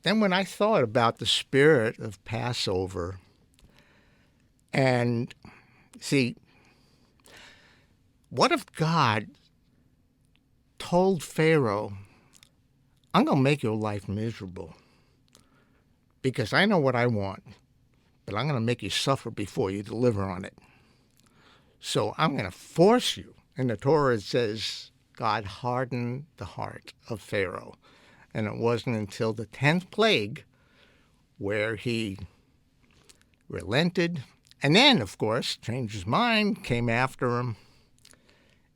then when I thought about the spirit of Passover, and see, what if God told Pharaoh, I'm going to make your life miserable because I know what I want, but I'm going to make you suffer before you deliver on it. So I'm going to force you. In the Torah it says God hardened the heart of Pharaoh. And it wasn't until the 10th plague where he relented. And then, of course, changed his mind, came after him.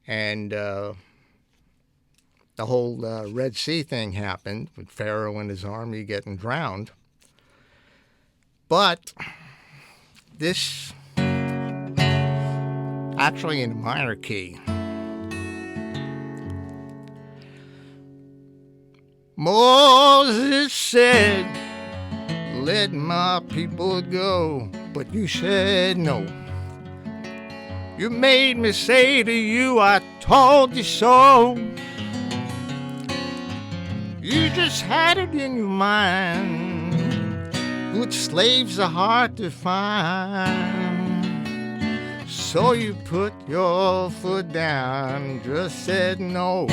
And the whole Red Sea thing happened with Pharaoh and his army getting drowned. But this, actually in minor key, Moses said, let my people go, but you said no. You made me say to you, I told you so. You just had it in your mind. Good slaves are hard to find. So you put your foot down, just said no.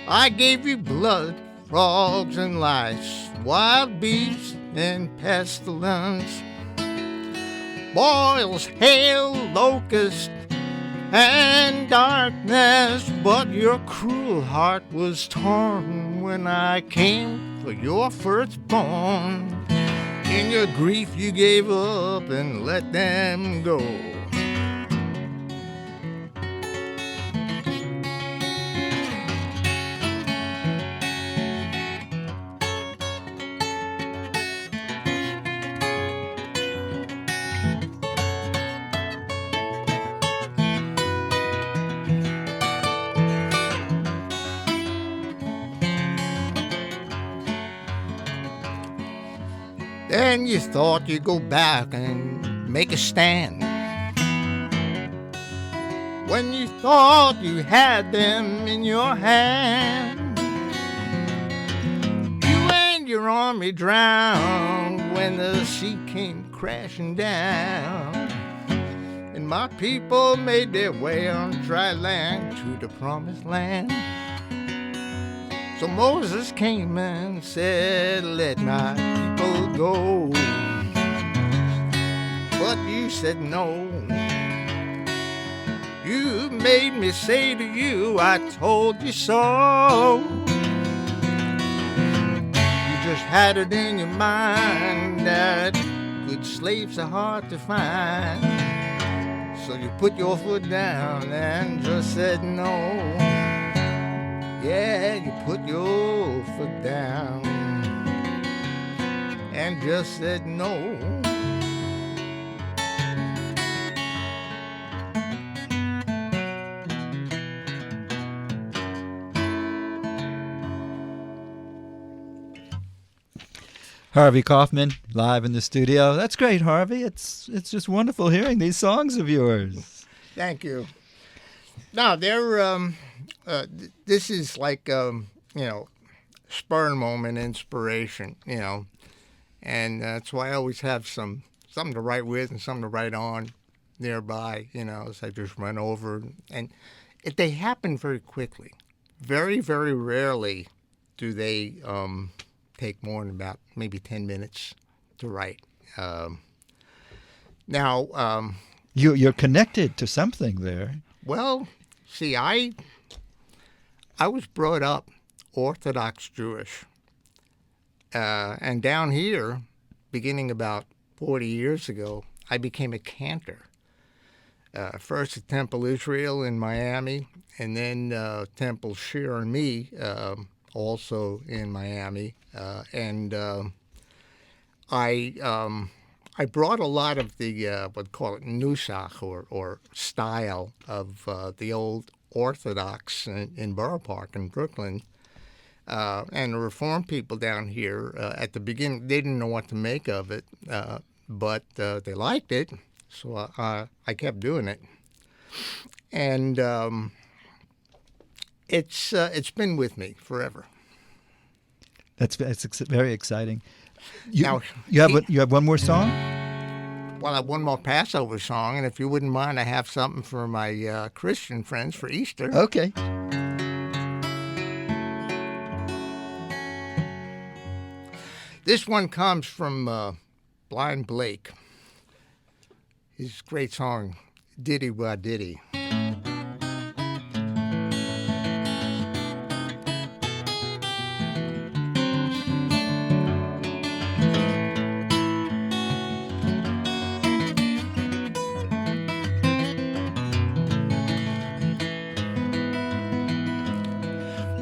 I gave you blood, frogs and lice, wild beasts and pestilence, boils, hail, locusts, and darkness. But your cruel heart was torn when I came for your firstborn. In your grief you gave up and let them go. Then you thought you'd go back and make a stand. When you thought you had them in your hand, you and your army drowned when the sea came crashing down. And my people made their way on dry land to the promised land. So Moses came and said, let my people go. But you said no. You made me say to you, I told you so. You just had it in your mind that good slaves are hard to find. So you put your foot down and just said no. Yeah, you put your foot down and just said no. Harvey Kaufman, live in the studio. That's great, Harvey. It's just wonderful hearing these songs of yours. Thank you. No, they're this is like spur of the moment inspiration, and that's why I always have something to write with and something to write on nearby, as I just run over, and they happen very quickly. Very, very rarely do they take more than about maybe 10 minutes to write. Now, you're connected to something there. Well, see, I was brought up Orthodox Jewish, and down here, beginning about 40 years ago, I became a cantor. First at Temple Israel in Miami, and then Temple Shir and Me, also in Miami, and I brought a lot of the what call it nusach or style of the old Orthodox in Borough Park in Brooklyn, and the Reform people down here at the beginning they didn't know what to make of it, but they liked it, so I kept doing it, and It's been with me forever. That's very exciting. You, Now, you have one more song? Well, I have one more Passover song, and if you wouldn't mind, I have something for my Christian friends for Easter. Okay. This one comes from Blind Blake. His great song, Diddy Wah Diddy.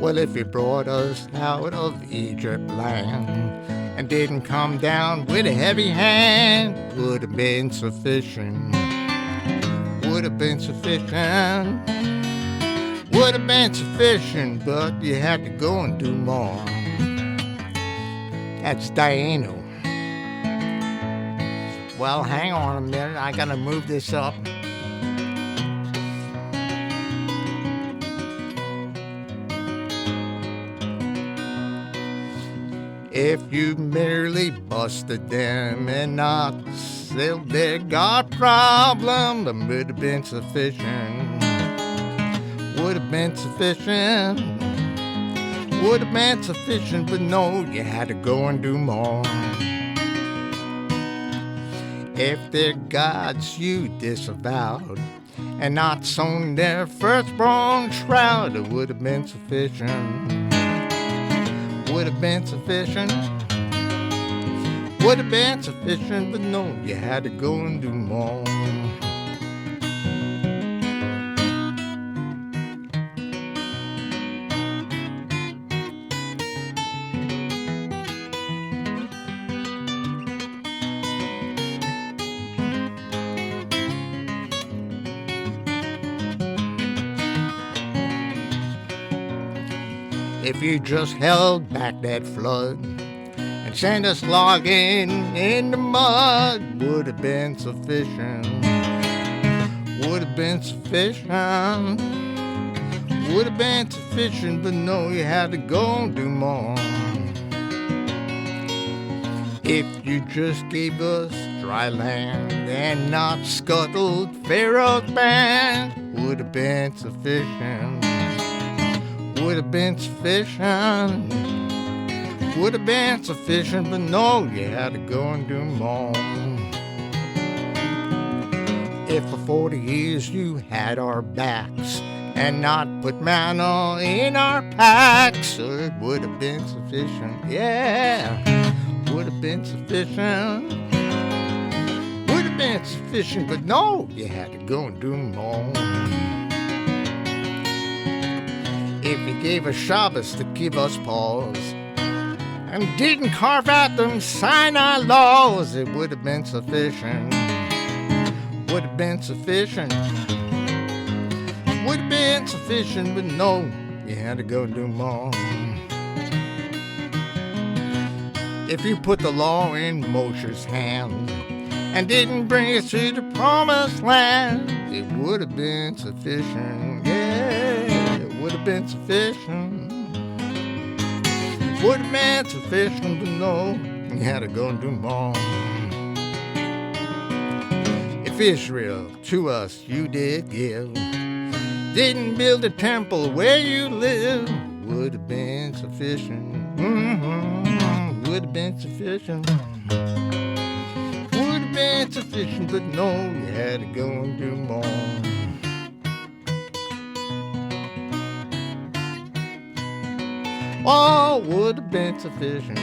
Well, if he brought us out of Egypt land and didn't come down with a heavy hand, would have been sufficient. Would have been sufficient. Would have been sufficient, but you had to go and do more. That's Dayenu. Well, hang on a minute. I gotta move this up. If you merely busted them and not solved their God problem, it would have been sufficient. Would have been sufficient. Would have been sufficient, but no, you had to go and do more. If their gods you disavowed and not sown their firstborn shroud, it would have been sufficient. Would have been sufficient. Would have been sufficient, but no, you had to go and do more. If you just held back that flood and sent us logging in the mud, would have been sufficient. Would have been sufficient. Would have been sufficient, but no, you had to go and do more. If you just gave us dry land and not scuttled Pharaoh's band, would have been sufficient. Would have been sufficient. Would have been sufficient, but no, you had to go and do more. If for 40 years you had our backs and not put manna in our packs, it would have been sufficient. Yeah, would have been sufficient. Would have been sufficient, but no, you had to go and do more. If you gave us Shabbos to give us pause and didn't carve out them Sinai laws, it would have been sufficient. Would have been sufficient. Would have been sufficient, but no, you had to go do more. If you put the law in Moshe's hand and didn't bring us to the promised land, it would have been sufficient. Yeah, it would have been sufficient. Would have been sufficient, but no, you had to go and do more. If Israel to us you did give, didn't build a temple where you live, would have been sufficient. Would have been sufficient. Would have been sufficient, but no, you had to go and do more. Oh, would have been sufficient.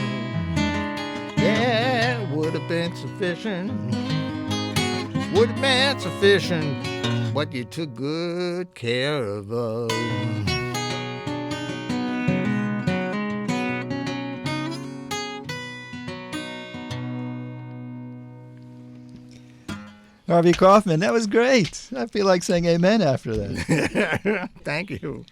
Yeah, would have been sufficient. Would have been sufficient, but you took good care of us. Harvey Kaufman, that was great. I feel like saying amen after that. Thank you.